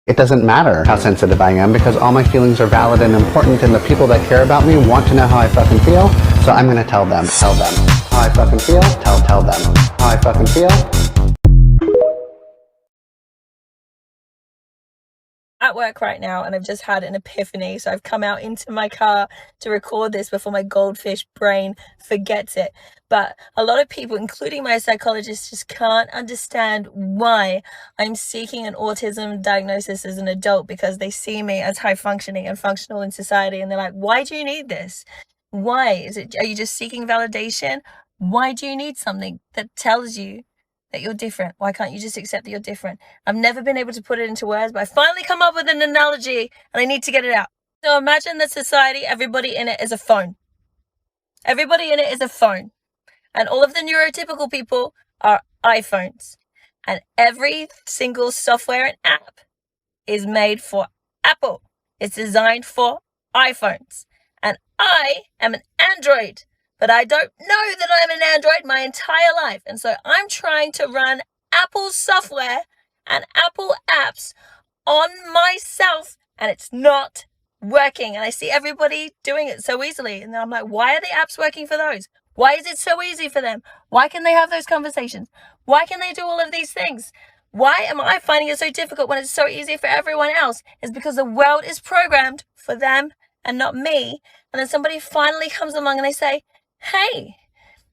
It doesn't matter how sensitive I am because all my feelings are valid and important, and the people that care about me want to know how I fucking feel, so I'm gonna tell them how I fucking feel, tell them how I fucking feel. At work right now, and I've just had an epiphany, so I've come out into my car to record this before my goldfish brain forgets it. But a lot of people, including my psychologist, just can't understand why I'm seeking an autism diagnosis as an adult, because they see me as high functioning and functional in society, and they're like, why do you need this? Why? Are you just seeking validation? Why do you need something that tells you that you're different? Why can't you just accept that you're different? I've never been able to put it into words, but I finally come up with an analogy and I need to get it out. So imagine that society, everybody in it is a phone. Everybody in it is a phone. And all of the neurotypical people are iPhones. And every single software and app is made for Apple. It's designed for iPhones. And I am an Android. But I don't know that I'm an Android my entire life. And so I'm trying to run Apple software and Apple apps on myself, and it's not working. And I see everybody doing it so easily. And I'm like, why are the apps working for those? Why is it so easy for them? Why can they have those conversations? Why can they do all of these things? Why am I finding it so difficult when it's so easy for everyone else? It's because the world is programmed for them and not me. And then somebody finally comes along and they say, hey,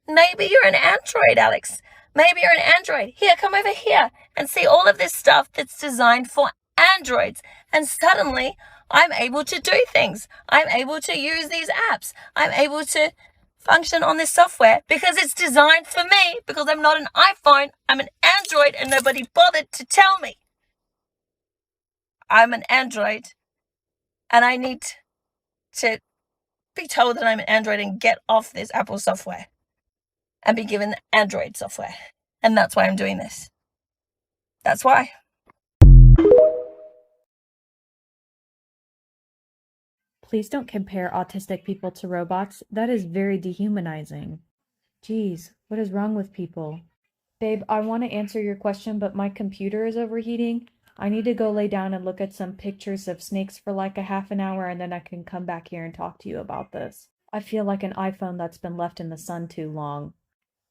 maybe you're an Android, Alex. Maybe you're an Android. Here, come over here and see all of this stuff that's designed for Androids. And suddenly, I'm able to do things. I'm able to use these apps. I'm able to function on this software because it's designed for me, because I'm not an iPhone, I'm an Android, and nobody bothered to tell me. I'm an Android, and I need to be told that I'm an Android and get off this Apple software and be given Android software. And that's why I'm doing this. That's why. Please don't compare autistic people to robots. That is very dehumanizing. Geez, what is wrong with people? Babe, I want to answer your question, but my computer is overheating. I need to go lay down and look at some pictures of snakes for like a half an hour, and then I can come back here and talk to you about this. I feel like an iPhone that's been left in the sun too long.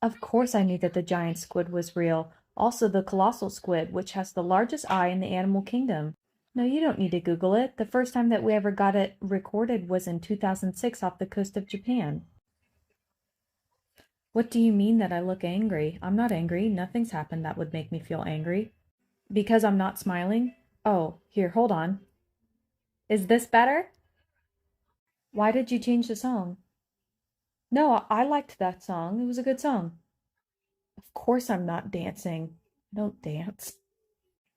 Of course I knew that the giant squid was real. Also the colossal squid, which has the largest eye in the animal kingdom. No, you don't need to Google it. The first time that we ever got it recorded was in 2006 off the coast of Japan. What do you mean that I look angry? I'm not angry. Nothing's happened that would make me feel angry. Because I'm not smiling? Oh, here, hold on. Is this better? Why did you change the song? No, I liked that song. It was a good song. Of course I'm not dancing. I don't dance.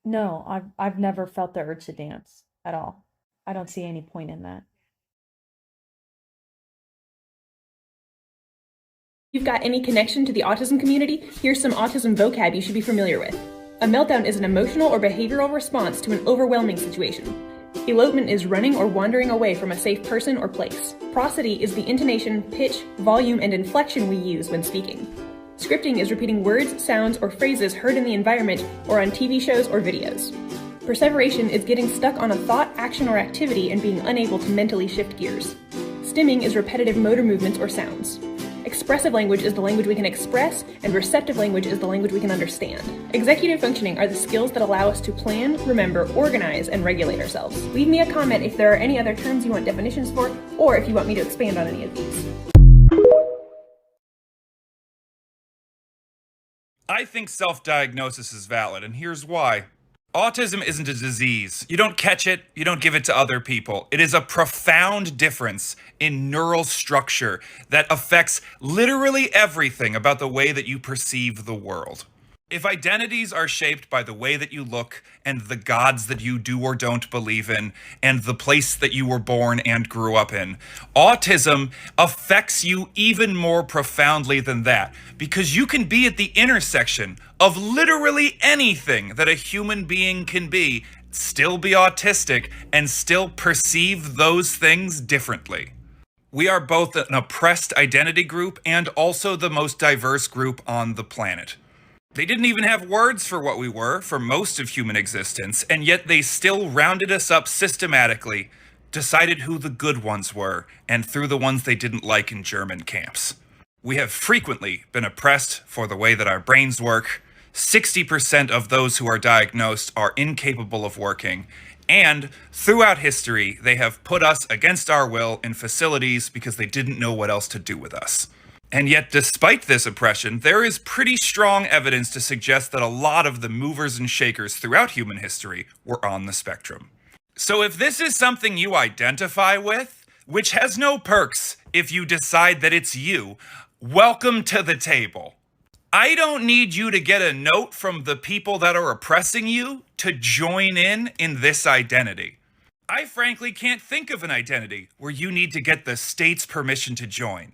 No, I've never felt the urge to dance at all. I don't see any point in that. If you've got any connection to the autism community, here's some autism vocab you should be familiar with. A meltdown is an emotional or behavioral response to an overwhelming situation. Elopement is running or wandering away from a safe person or place. Prosody is the intonation, pitch, volume, and inflection we use when speaking. Scripting is repeating words, sounds, or phrases heard in the environment or on TV shows or videos. Perseveration is getting stuck on a thought, action, or activity and being unable to mentally shift gears. Stimming is repetitive motor movements or sounds. Expressive language is the language we can express, and receptive language is the language we can understand. Executive functioning are the skills that allow us to plan, remember, organize, and regulate ourselves. Leave me a comment if there are any other terms you want definitions for, or if you want me to expand on any of these. I think self-diagnosis is valid, and here's why. Autism isn't a disease. You don't catch it, you don't give it to other people. It is a profound difference in neural structure that affects literally everything about the way that you perceive the world. If identities are shaped by the way that you look and the gods that you do or don't believe in and the place that you were born and grew up in, autism affects you even more profoundly than that, because you can be at the intersection of literally anything that a human being can be, still be autistic, and still perceive those things differently. We are both an oppressed identity group and also the most diverse group on the planet. They didn't even have words for what we were for most of human existence, and yet they still rounded us up systematically, decided who the good ones were, and threw the ones they didn't like in German camps. We have frequently been oppressed for the way that our brains work. 60% of those who are diagnosed are incapable of working. And throughout history, they have put us against our will in facilities because they didn't know what else to do with us. And yet, despite this oppression, there is pretty strong evidence to suggest that a lot of the movers and shakers throughout human history were on the spectrum. So if this is something you identify with, which has no perks if you decide that it's you, welcome to the table. I don't need you to get a note from the people that are oppressing you to join in this identity. I frankly can't think of an identity where you need to get the state's permission to join.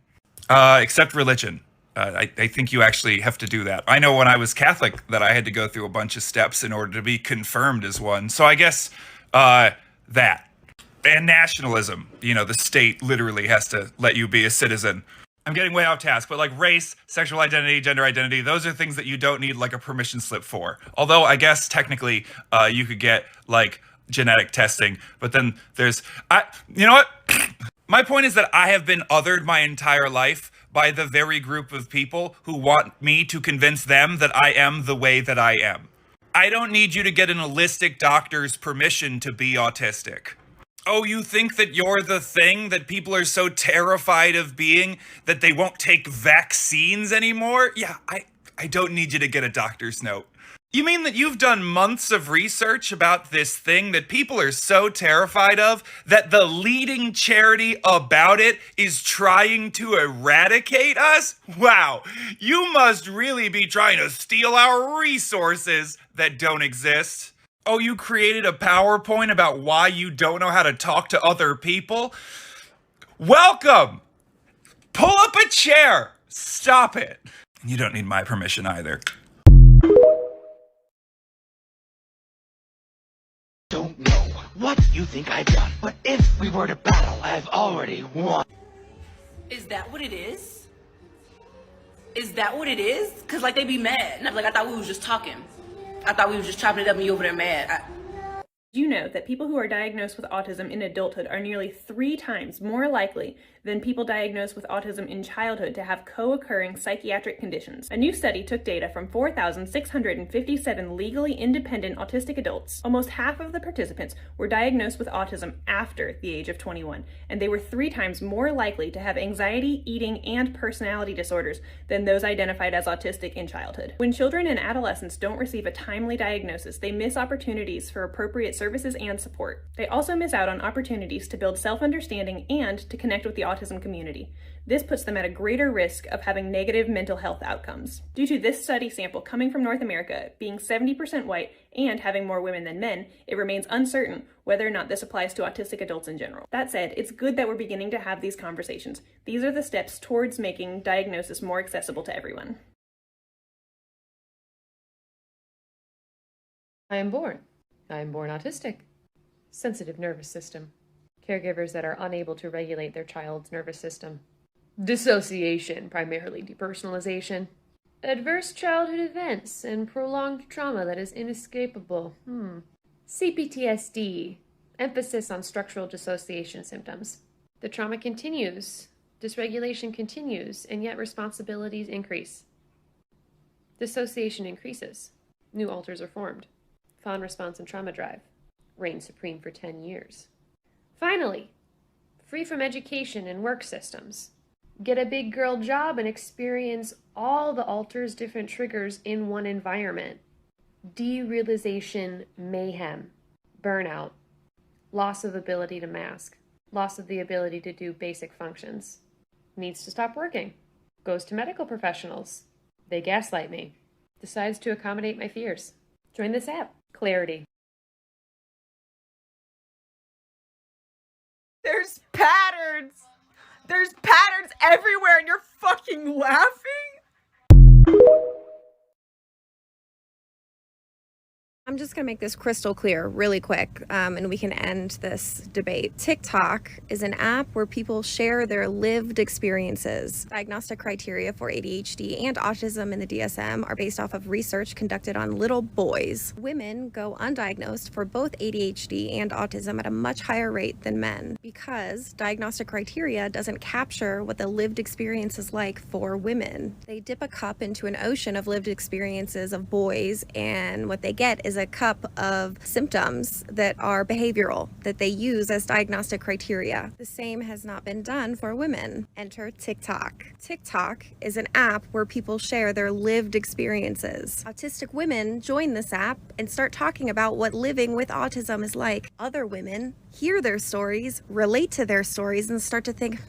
Except religion. I think you actually have to do that. I know when I was Catholic that I had to go through a bunch of steps in order to be confirmed as one. So I guess that. And nationalism. You know, the state literally has to let you be a citizen. I'm getting way off task, but like race, sexual identity, gender identity, those are things that you don't need like a permission slip for. Although I guess technically you could get like genetic testing, but then there's, you know what? My point is that I have been othered my entire life by the very group of people who want me to convince them that I am the way that I am. I don't need you to get an holistic doctor's permission to be autistic. Oh, you think that you're the thing that people are so terrified of being that they won't take vaccines anymore? Yeah, I don't need you to get a doctor's note. You mean that you've done months of research about this thing that people are so terrified of that the leading charity about it is trying to eradicate us? Wow, you must really be trying to steal our resources that don't exist. Oh, you created a PowerPoint about why you don't know how to talk to other people? Welcome! Pull up a chair! Stop it. You don't need my permission either. Don't know what you think I've done, but if we were to battle, I've already won. Is that what it is? Is that what it is? Cause like they be mad, and I'm like, I thought we was just talking. I thought we was just chopping it up and you over there mad. Do you know that people who are diagnosed with autism in adulthood are nearly 3 times more likely than people diagnosed with autism in childhood to have co-occurring psychiatric conditions? A new study took data from 4,657 legally independent autistic adults. Almost half of the participants were diagnosed with autism after the age of 21, and they were 3 times more likely to have anxiety, eating, and personality disorders than those identified as autistic in childhood. When children and adolescents don't receive a timely diagnosis, they miss opportunities for appropriate services and support. They also miss out on opportunities to build self-understanding and to connect with the autism community. This puts them at a greater risk of having negative mental health outcomes. Due to this study sample coming from North America, being 70% white and having more women than men, it remains uncertain whether or not this applies to autistic adults in general. That said, it's good that we're beginning to have these conversations. These are the steps towards making diagnosis more accessible to everyone. I am born autistic. Sensitive nervous system. Caregivers that are unable to regulate their child's nervous system. Dissociation, primarily depersonalization. Adverse childhood events and prolonged trauma that is inescapable. CPTSD. Emphasis on structural dissociation symptoms. The trauma continues. Dysregulation continues, and yet responsibilities increase. Dissociation increases. New alters are formed. Fawn response and trauma drive. Reign supreme for 10 years. Finally, free from education and work systems. Get a big girl job and experience all the alters different triggers in one environment. Derealization mayhem. Burnout. Loss of ability to mask. Loss of the ability to do basic functions. Needs to stop working. Goes to medical professionals. They gaslight me. Decides to accommodate my fears. Join this app. Clarity. There's patterns. There's patterns everywhere and you're fucking laughing? I'm just going to make this crystal clear really quick, and we can end this debate. TikTok is an app where people share their lived experiences. Diagnostic criteria for ADHD and autism in the DSM are based off of research conducted on little boys. Women go undiagnosed for both ADHD and autism at a much higher rate than men because diagnostic criteria doesn't capture what the lived experience is like for women. They dip a cup into an ocean of lived experiences of boys, and what they get is a cup of symptoms that are behavioral that they use as diagnostic criteria. The same has not been done for women. Enter TikTok. TikTok is an app where people share their lived experiences. Autistic women join this app and start talking about what living with autism is like. Other women hear their stories, relate to their stories, and start to think,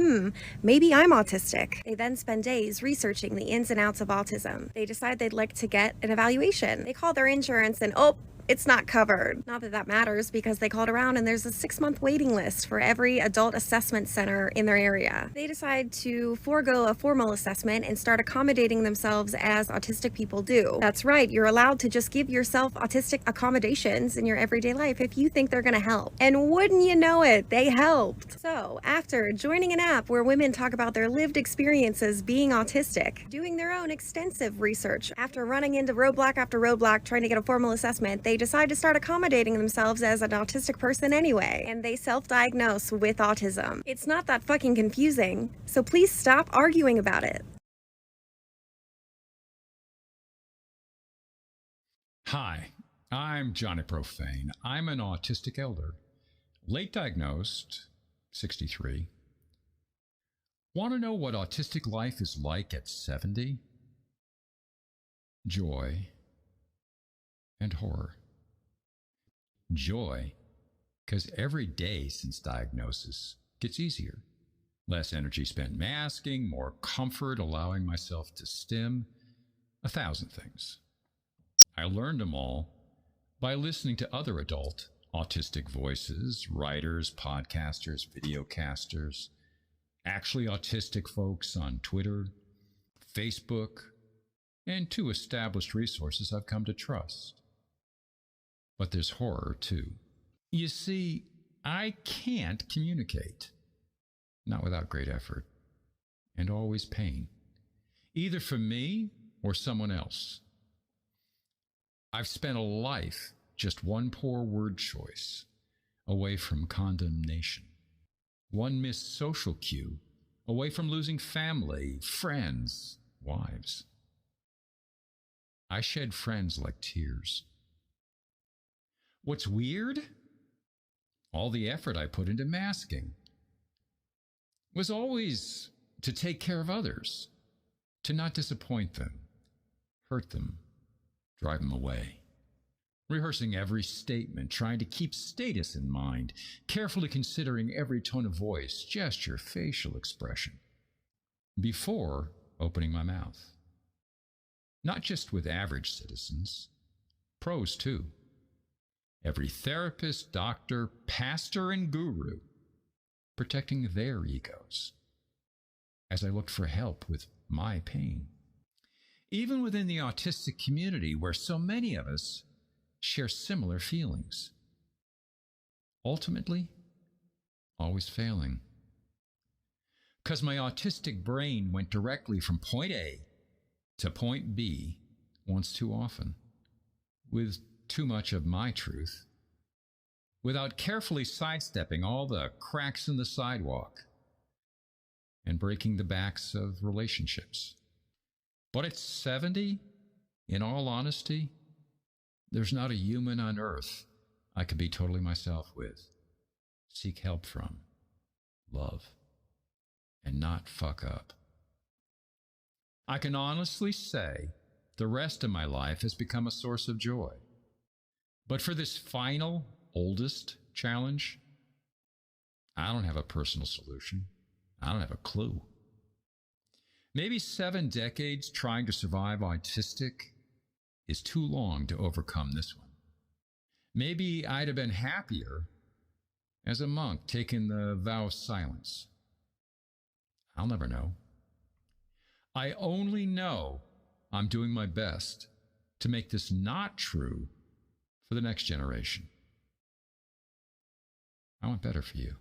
maybe I'm autistic. They then spend days researching the ins and outs of autism. They decide they'd like to get an evaluation. They call their insurance and, it's not covered. Not that that matters because they called around and there's a 6-month waiting list for every adult assessment center in their area. They decide to forego a formal assessment and start accommodating themselves as autistic people do. That's right, you're allowed to just give yourself autistic accommodations in your everyday life if you think they're gonna help. And wouldn't you know it, they helped. So after joining an app where women talk about their lived experiences being autistic, doing their own extensive research, after running into roadblock after roadblock trying to get a formal assessment, they decide to start accommodating themselves as an autistic person anyway, and they self-diagnose with autism. It's not that fucking confusing, so please stop arguing about it. Hi, I'm Johnny Profane. I'm an autistic elder, late diagnosed, 63. Want to know what autistic life is like at 70? Joy and horror. Joy, because every day since diagnosis gets easier. Less energy spent masking, more comfort allowing myself to stim, 1,000 things. I learned them all by listening to other adult autistic voices, writers, podcasters, videocasters, actually autistic folks on Twitter, Facebook, and 2 established resources I've come to trust. But there's horror, too. You see, I can't communicate. Not without great effort. And always pain. Either for me or someone else. I've spent a life just one poor word choice away from condemnation. One missed social cue away from losing family, friends, wives. I shed friends like tears. What's weird? All the effort I put into masking was always to take care of others, to not disappoint them, hurt them, drive them away. Rehearsing every statement, trying to keep status in mind, carefully considering every tone of voice, gesture, facial expression, before opening my mouth. Not just with average citizens, pros too. Every therapist, doctor, pastor, and guru protecting their egos as I looked for help with my pain. Even within the autistic community, where so many of us share similar feelings. Ultimately, always failing. Because my autistic brain went directly from point A to point B once too often, with too much of my truth, without carefully sidestepping all the cracks in the sidewalk and breaking the backs of relationships. But at 70, in all honesty, there's not a human on earth I could be totally myself with, seek help from, love, and not fuck up. I can honestly say the rest of my life has become a source of joy. But for this final, oldest challenge, I don't have a personal solution. I don't have a clue. Maybe 7 decades trying to survive autistic is too long to overcome this one. Maybe I'd have been happier as a monk taking the vow of silence. I'll never know. I only know I'm doing my best to make this not true for the next generation. I want better for you.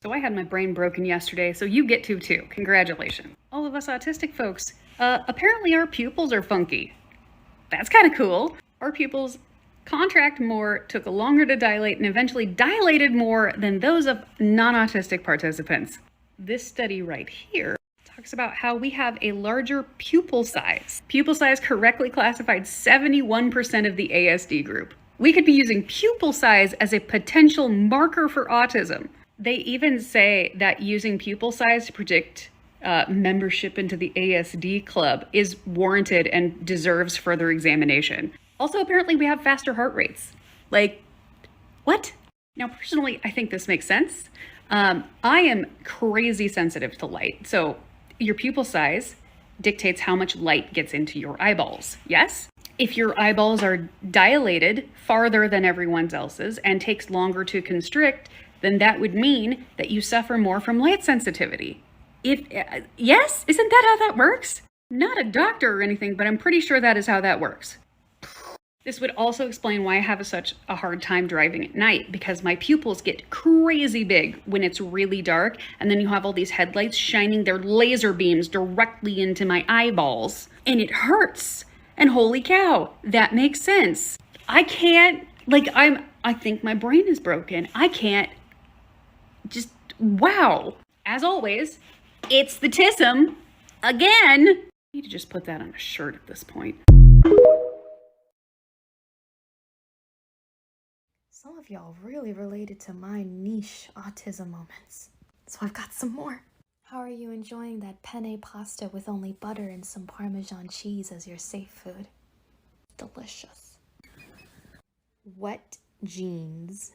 So I had my brain broken yesterday, so you get to too. Congratulations. All of us autistic folks, apparently our pupils are funky. That's kind of cool. Our pupils contract more, took longer to dilate, and eventually dilated more than those of non-autistic participants. This study right here talks about how we have a larger pupil size. Pupil size correctly classified 71% of the ASD group. We could be using pupil size as a potential marker for autism. They even say that using pupil size to predict membership into the ASD club is warranted and deserves further examination. Also, apparently we have faster heart rates. Like, what? Now, personally, I think this makes sense. I am crazy sensitive to light. So your pupil size dictates how much light gets into your eyeballs. Yes? If your eyeballs are dilated farther than everyone else's and takes longer to constrict, then that would mean that you suffer more from light sensitivity. Yes? Isn't that how that works? Not a doctor or anything, but I'm pretty sure that is how that works. This would also explain why I have such a hard time driving at night, because my pupils get crazy big when it's really dark, and then you have all these headlights shining their laser beams directly into my eyeballs, and it hurts. And holy cow, that makes sense. I can't, I think my brain is broken. I can't, wow. As always, it's the TISM again. I need to just put that on a shirt at this point. Some of y'all really related to my niche autism moments, so I've got some more. How are you enjoying that penne pasta with only butter and some Parmesan cheese as your safe food? Delicious. Wet jeans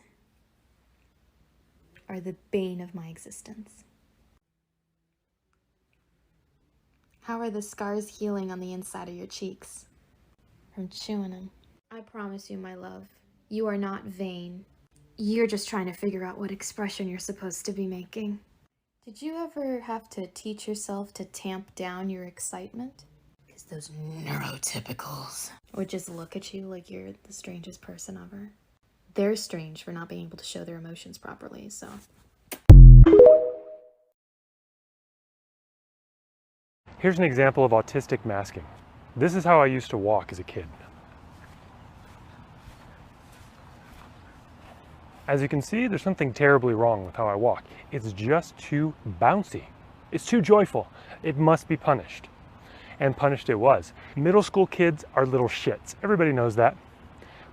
are the bane of my existence. How are the scars healing on the inside of your cheeks? From chewing them. I promise you, my love, you are not vain. You're just trying to figure out what expression you're supposed to be making. Did you ever have to teach yourself to tamp down your excitement? Because those neurotypicals would just look at you like you're the strangest person ever. They're strange for not being able to show their emotions properly, so. Here's an example of autistic masking. This is how I used to walk as a kid. As you can see, there's something terribly wrong with how I walk. It's just too bouncy. It's too joyful. It must be punished. And punished it was. Middle school kids are little shits. Everybody knows that.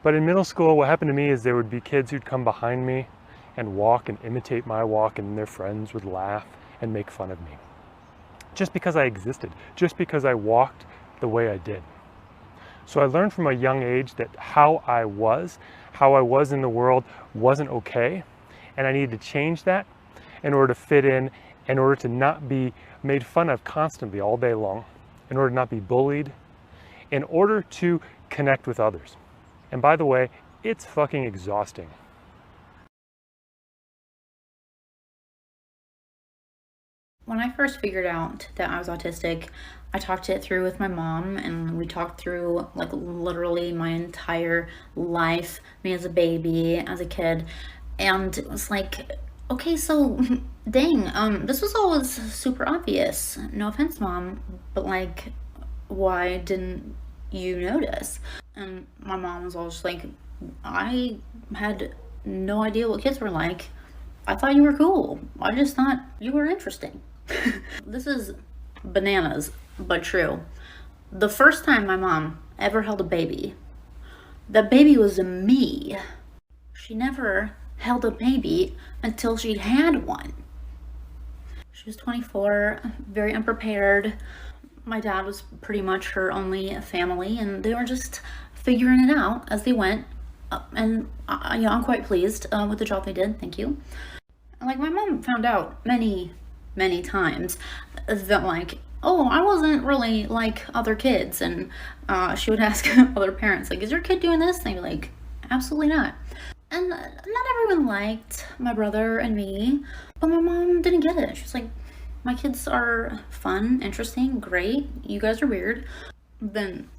But in middle school, what happened to me is there would be kids who'd come behind me and walk and imitate my walk, and their friends would laugh and make fun of me. Just because I existed, just because I walked the way I did. So I learned from a young age that how I was in the world wasn't okay, and I needed to change that in order to fit in order to not be made fun of constantly all day long, in order to not be bullied, in order to connect with others. And by the way, it's fucking exhausting. When I first figured out that I was autistic, I talked it through with my mom, and we talked through like literally my entire life, me as a baby, as a kid, and it was like, okay, so dang, this was always super obvious. No offense, Mom, but like, why didn't you notice? And my mom was always just like, I had no idea what kids were like. I thought you were cool. I just thought you were interesting. This is bananas, but true. The first time my mom ever held a baby, the baby was me. She never held a baby until she had one. She was 24, very unprepared. My dad was pretty much her only family, and they were just figuring it out as they went. And I'm quite pleased with the job they did. Thank you. Like, my mom found out many times that, like, oh, I wasn't really like other kids, and she would ask other parents, like, is your kid doing this? And they'd be like, absolutely not. And not everyone liked my brother and me, but my mom didn't get it. She was like, My kids are fun, interesting, great. You guys are weird. Then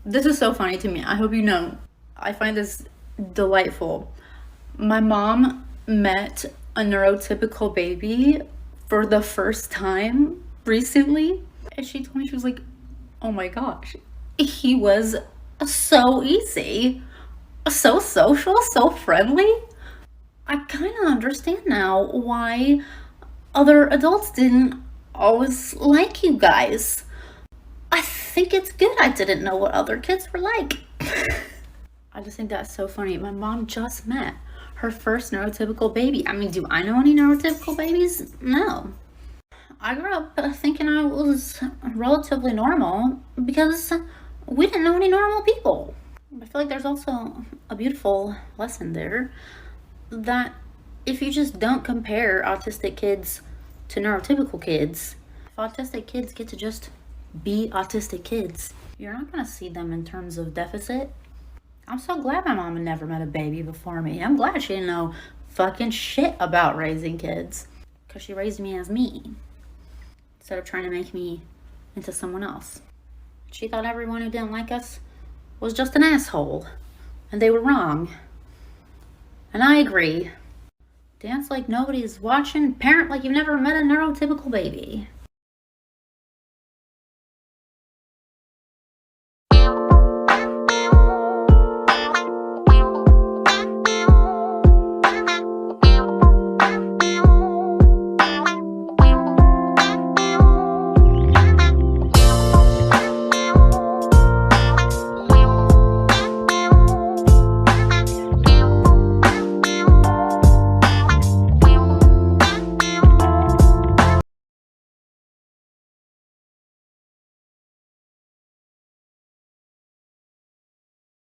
this is so funny to me. I hope you know. I find this delightful. My mom met a neurotypical baby for the first time recently, and she told me, she was like, oh my gosh, he was so easy, so social, so friendly. I kind of understand now why other adults didn't always like you guys. I think it's good I didn't know what other kids were like. I just think that's so funny. My mom just met her first neurotypical baby. I mean, do I know any neurotypical babies? No. I grew up thinking I was relatively normal because we didn't know any normal people. I feel like there's also a beautiful lesson there that if you just don't compare autistic kids to neurotypical kids, if autistic kids get to just be autistic kids, you're not going to see them in terms of deficit. I'm so glad my mom had never met a baby before me. I'm glad she didn't know fucking shit about raising kids, because she raised me as me instead of trying to make me into someone else. She thought everyone who didn't like us was just an asshole, and they were wrong. And I agree. Dance like nobody's watching, parent like you've never met a neurotypical baby.